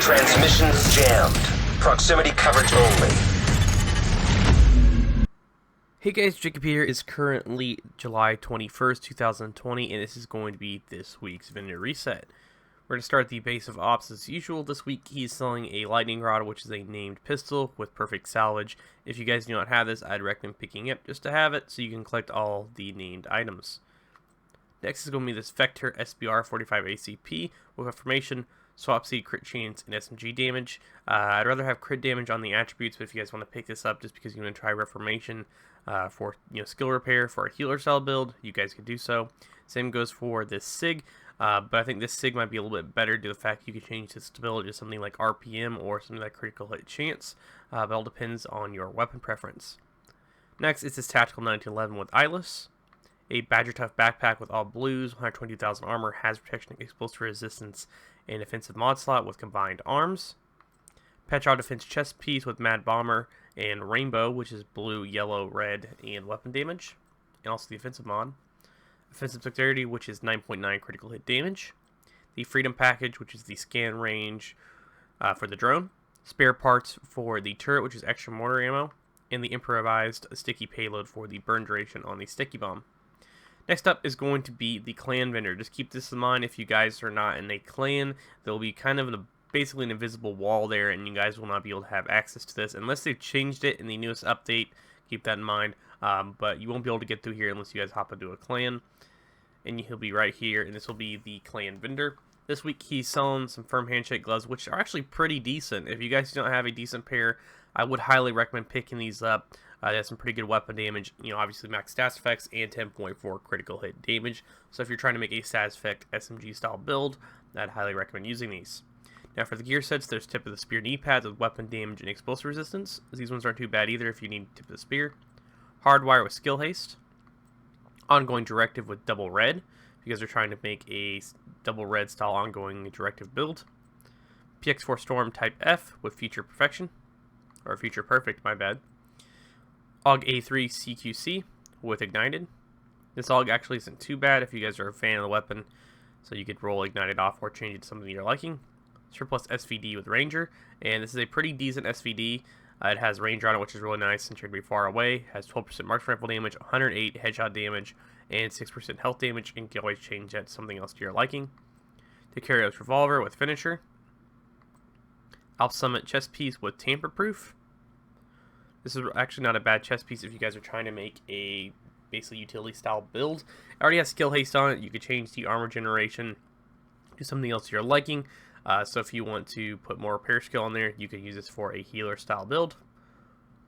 Transmissions jammed. Proximity coverage only. Hey guys, Jacob here. Is currently July 21st, 2020, and this is going to be this week's vendor reset. We're going to start at the base of ops as usual. This week he's selling a lightning rod, which is a named pistol with perfect salvage. If you guys do not have this, I'd recommend picking it up just to have it so you can collect all the named items. Next is going to be this Vector SBR 45 ACP with information, swap seed, crit chance, and SMG damage. I'd rather have crit damage on the attributes, but if you guys want to pick this up just because you want to try Reformation for skill repair for a healer style build, you guys can do so. Same goes for this SIG, but I think this SIG might be a little bit better due to the fact you can change the stability to something like RPM or something like critical hit chance, but it all depends on your weapon preference. Next is this Tactical 1911 with Eyeless. A Badger Tough backpack with all blues, 120,000 armor, has protection, explosive resistance, and offensive mod slot with combined arms. Petrol Defense chest piece with Mad Bomber and Rainbow, which is blue, yellow, red, and weapon damage, and also the offensive mod. Offensive Dexterity, which is 9.9 critical hit damage. The Freedom Package, which is the scan range for the drone. Spare parts for the turret, which is extra mortar ammo. And the improvised sticky payload for the burn duration on the sticky bomb. Next up is going to be the clan vendor. Just keep this in mind. If you guys are not in a clan, there'll be kind of basically an invisible wall there, and you guys will not be able to have access to this unless they've changed it in the newest update. Keep that in mind. But you won't be able to get through here unless you guys hop into a clan. And he'll be right here, and this will be the clan vendor. This week he's selling some firm handshake gloves, which are actually pretty decent. If you guys don't have a decent pair, I would highly recommend picking these up. They have some pretty good weapon damage, obviously max stats effects and 10.4 critical hit damage. So if you're trying to make a stats effect SMG style build, I'd highly recommend using these. Now for the gear sets, there's Tip of the Spear knee pads with weapon damage and explosive resistance. These ones aren't too bad either if you need Tip of the Spear. Hardwire with skill haste. Ongoing directive with double red. If you guys are trying to make a double red style ongoing directive build. PX4 Storm type F with feature perfection. Or feature perfect, my bad. AUG A3 CQC with ignited. This AUG actually isn't too bad if you guys are a fan of the weapon, so you could roll ignited off or change it to something you're liking. Surplus SVD with Ranger, and this is a pretty decent SVD. It has Ranger on it, which is really nice since you're going to be far away. It has 12% marksman rifle damage, 108 headshot damage, and 6% health damage, and you can always change that to something else to your liking. The Karaoke Revolver with Finisher. Alpha Summit chest piece with tamper proof. This is actually not a bad chest piece if you guys are trying to make a basically utility style build. It already has skill haste on it. You could change the armor generation to something else to your liking. So if you want to put more repair skill on there, you can use this for a healer style build.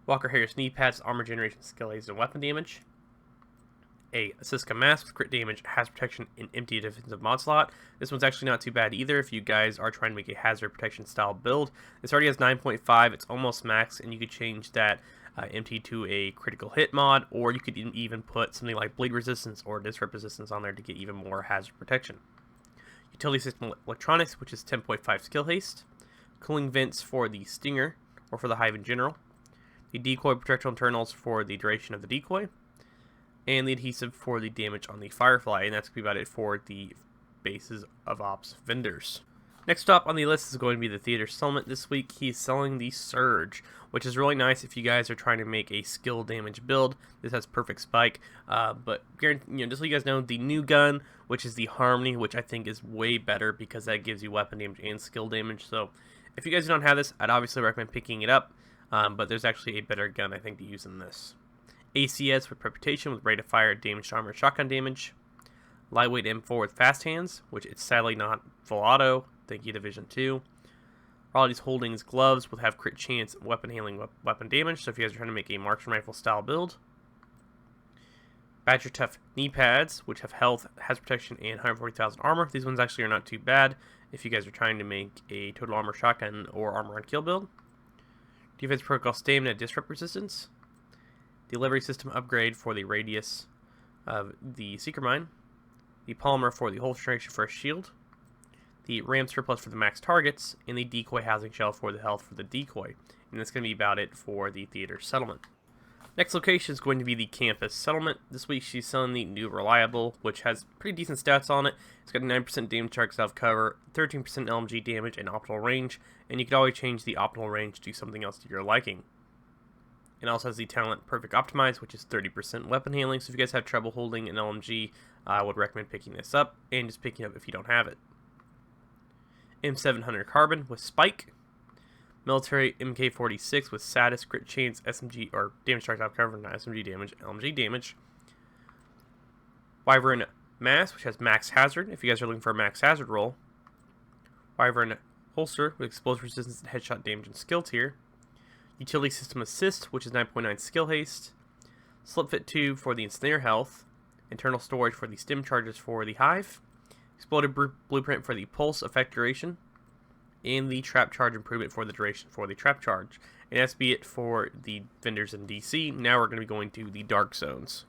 Walker Harris knee pads, armor generation, skill haste, and weapon damage. A Cisco Mask with crit damage, hazard protection, and empty defensive mod slot. This one's actually not too bad either if you guys are trying to make a hazard protection style build. This already has 9.5, it's almost max, and you could change that empty to a critical hit mod, or you could even put something like bleed resistance or disrupt resistance on there to get even more hazard protection. Utility system electronics, which is 10.5 skill haste. Cooling vents for the Stinger, or for the Hive in general. The decoy projectile internals for the duration of the decoy. And the adhesive for the damage on the Firefly, and that's going to be about it for the bases of ops vendors. Next up on the list is going to be the theater settlement. This week he's selling the Surge, which is really nice if you guys are trying to make a skill damage build. This has perfect spike, but just so you guys know, the new gun, which is the Harmony, which I think is way better because that gives you weapon damage and skill damage. So if you guys don't have this, I'd obviously recommend picking it up, but there's actually a better gun I think to use than this. ACS with Reputation with rate of fire, damaged armor, shotgun damage. Lightweight M4 with fast hands, which it's sadly not full auto. Thank you, Division 2. Raleigh's Holdings gloves will have crit chance, weapon handling, weapon damage. So if you guys are trying to make a marksman rifle style build. Badger Tough knee pads, which have health, hazard protection, and 140,000 armor. These ones actually are not too bad if you guys are trying to make a total armor shotgun or armor on kill build. Defense protocol stamina, disrupt resistance. Delivery system upgrade for the radius of the Seeker Mine. The polymer for the holster extraction for a shield. The RAM surplus for the max targets. And the decoy housing shell for the health for the decoy. And that's going to be about it for the theater settlement. Next location is going to be the campus settlement. This week she's selling the new Reliable, which has pretty decent stats on it. It's got 9% damage charge self-cover, 13% LMG damage, and optimal range, and you can always change the optimal range to something else to your liking. It also has the talent Perfect Optimize, which is 30% weapon handling, so if you guys have trouble holding an LMG, I would recommend picking this up, and just picking it up if you don't have it. M700 Carbon with Spike. Military MK46 with Satis, Crit Chance, SMG, or Damage Charge Out Cover, not SMG damage, LMG damage. Wyvern Mass, which has Max Hazard, if you guys are looking for a Max Hazard roll. Wyvern Holster with Explosive Resistance and Headshot Damage and Skill Tier. Utility System Assist, which is 9.9 Skill Haste. Slip Fit 2 for the Ensnare Health. Internal Storage for the Stim Charges for the Hive. Exploded Blueprint for the Pulse Effect Duration. And the Trap Charge Improvement for the duration for the Trap Charge. And that's be it for the vendors in DC. Now we're going to be going to the Dark Zones.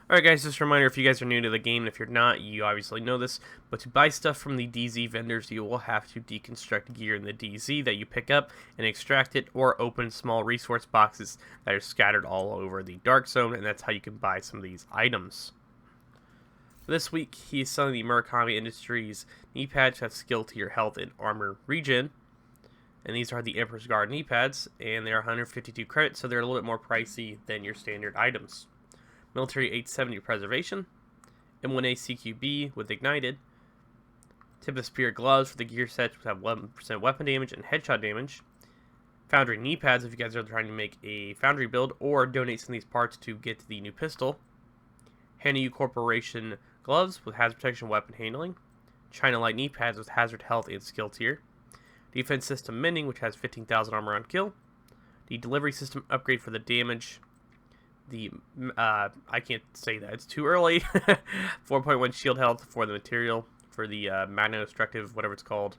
Alright guys, just a reminder, if you guys are new to the game, and if you're not, you obviously know this, but to buy stuff from the DZ vendors, you will have to deconstruct gear in the DZ that you pick up and extract it, or open small resource boxes that are scattered all over the Dark Zone, and that's how you can buy some of these items. This week, he is selling the Murakami Industries knee pads that have skill to your health and armor regen, and these are the Empress Guard knee pads, and they're 152 credits, so they're a little bit more pricey than your standard items. Military 870 Preservation, M1A CQB with Ignited, Tip of Spear Gloves for the gear sets which have 11% weapon damage and headshot damage, Foundry knee pads if you guys are trying to make a Foundry build or donate some of these parts to get the new pistol, Hanu Corporation Gloves with Hazard Protection weapon handling, China Light knee pads with Hazard Health and Skill Tier, Defense System Mending which has 15,000 armor on kill, the Delivery System Upgrade for the damage, the, I can't say that, it's too early, 4.1 shield health for the material, for the Magno-Destructive, whatever it's called,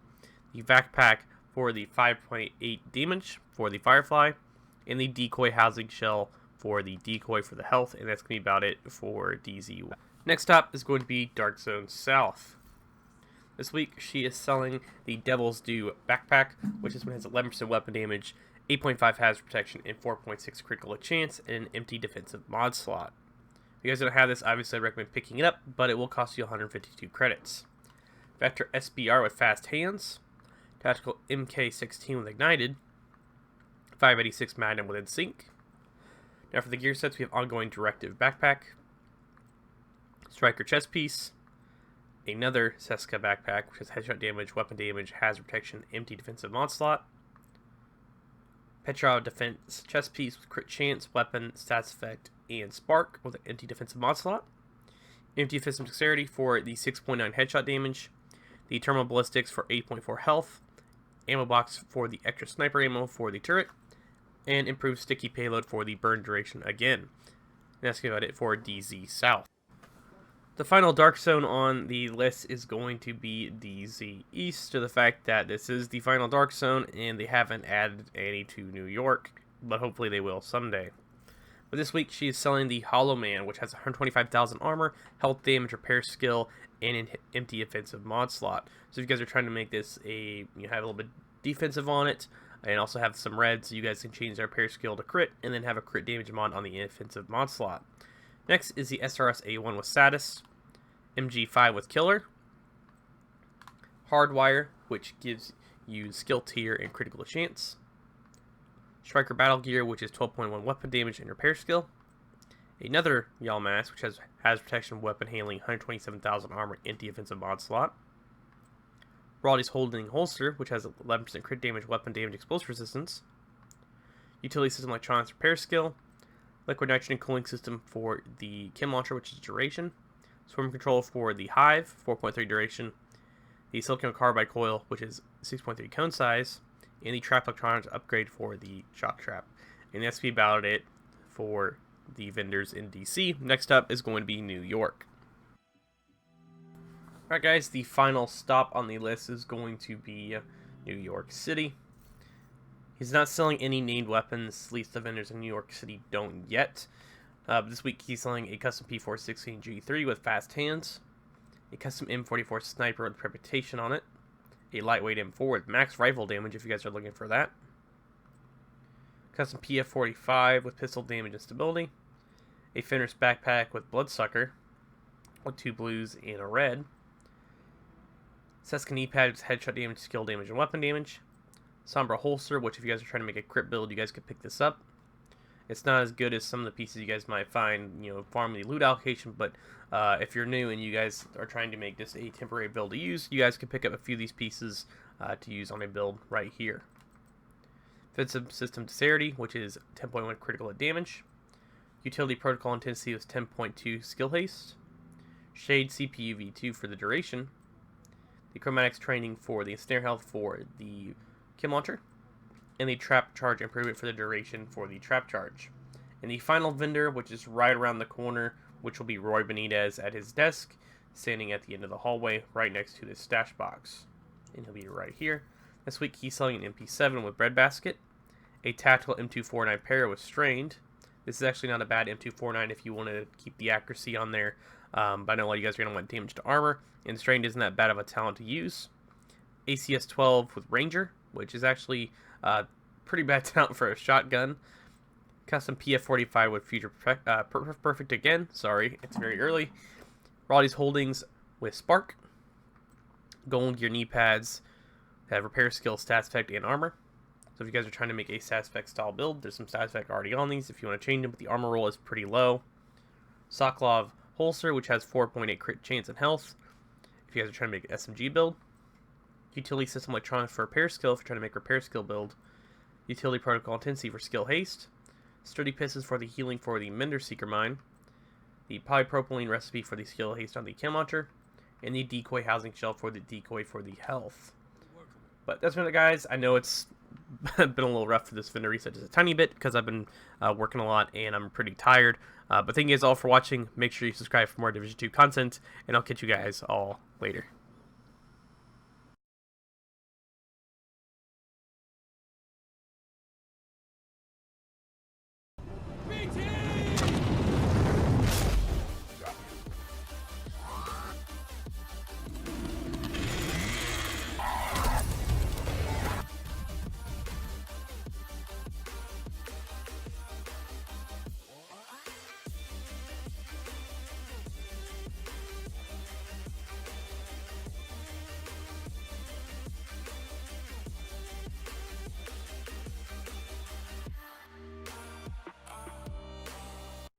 the Vac Pack for the 5.8 damage for the Firefly, and the Decoy Housing Shell for the Decoy for the health, and that's going to be about it for DZ. Next up is going to be Dark Zone South. This week, she is selling the Devil's Due Backpack, which this one has 11% weapon damage, 8.5 hazard protection, and 4.6 critical chance, and an empty defensive mod slot. If you guys don't have this, obviously I recommend picking it up, but it will cost you 152 credits. Vector SBR with Fast Hands, Tactical MK16 with Ignited, 586 Magnum with Sync. Now for the gear sets, we have Ongoing Directive Backpack, Striker Chest Piece, another Cisco Backpack, which has headshot damage, weapon damage, hazard protection, empty defensive mod slot, Petrov Defense Chest Piece with Crit Chance, Weapon, Stats Effect, and Spark with an empty defensive mod slot. Empty defensive Dexterity for the 6.9 headshot damage. The Thermal Ballistics for 8.4 health. Ammo Box for the extra sniper ammo for the turret. And improved Sticky Payload for the burn duration again. And that's about it for DZ South. The final Dark Zone on the list is going to be DZ East, to the fact that this is the final Dark Zone, and they haven't added any to New York, but hopefully they will someday. But this week, she is selling the Hollow Man, which has 125,000 armor, health damage, repair skill, and an empty offensive mod slot. So if you guys are trying to make this have a little bit defensive on it, and also have some reds, you guys can change their repair skill to crit, and then have a crit damage mod on the offensive mod slot. Next is the Srs A1 with Satis, MG5 with Killer, Hardwire, which gives you skill tier and critical chance, Striker Battle Gear, which is 12.1 weapon damage and repair skill, another Yal Mask, which has protection, weapon handling, 127,000 armor, empty offensive mod slot, Rawley's Holding Holster, which has 11% crit damage, weapon damage, explosive resistance, Utility System Electronics repair skill, Liquid Nitrogen Cooling System for the Chem Launcher, which is duration, Swarm Control for the Hive, 4.3 duration, the Silicon Carbide Coil, which is 6.3 cone size, and the Trap Electronics upgrade for the Shock Trap. And that's be about it for the vendors in DC. Next up is going to be New York. Alright guys, the final stop on the list is going to be New York City. He's not selling any named weapons, at least the vendors in New York City don't yet. This week he's selling a custom P416 G3 with Fast Hands, a custom M44 Sniper with Reputation on it, A lightweight M4 with max rifle damage if you guys are looking for that. Custom PF45 with pistol damage and stability. A Fenris backpack with Bloodsucker with 2 blues and a red. Cisco knee pad with headshot damage, skill damage, and weapon damage. Sombra holster, which if you guys are trying to make a crit build, you guys could pick this up. It's not as good as some of the pieces you guys might find, farming the loot allocation, but if you're new and you guys are trying to make this a temporary build to use, you guys can pick up a few of these pieces to use on a build right here. Defensive system dexterity, which is 10.1 critical hit damage. Utility protocol intensity was 10.2 skill haste. Shade CPU V2 for the duration. The chromatics training for the snare health for the Kim launcher. And the trap charge improvement for the duration for the trap charge. And the final vendor, which is right around the corner, which will be Roy Benitez at his desk, standing at the end of the hallway, right next to this stash box. And he'll be right here. This week he's selling an MP7 with breadbasket, a tactical M249 para with strained. This is actually not a bad M249 if you want to keep the accuracy on there, but I know a lot of you guys are going to want damage to armor, and strained isn't that bad of a talent to use. ACS-12 with Ranger, which is actually pretty bad talent for a shotgun. Custom PF45 with Future Perfect again. Sorry, it's very early. Roddy's Holdings with Spark. Gold Gear knee pads have repair skill, stats effect, and armor. So if you guys are trying to make a stats effect style build, there's some stats effect already on these. If you want to change them, but the armor roll is pretty low. Saklav Holster, which has 4.8 crit chance and health. If you guys are trying to make an SMG build. Utility system electronics for repair skill if you're trying to make a repair skill build. Utility protocol intensity for skill haste. Sturdy pistols for the healing for the Mender Seeker mine. The polypropylene recipe for the skill haste on the Kim launcher. And the decoy housing shell for the decoy for the health. But that's been it, guys. I know it's been a little rough for this vendor reset just a tiny bit because I've been working a lot and I'm pretty tired. But thank you guys all for watching. Make sure you subscribe for more Division 2 content, and I'll catch you guys all later.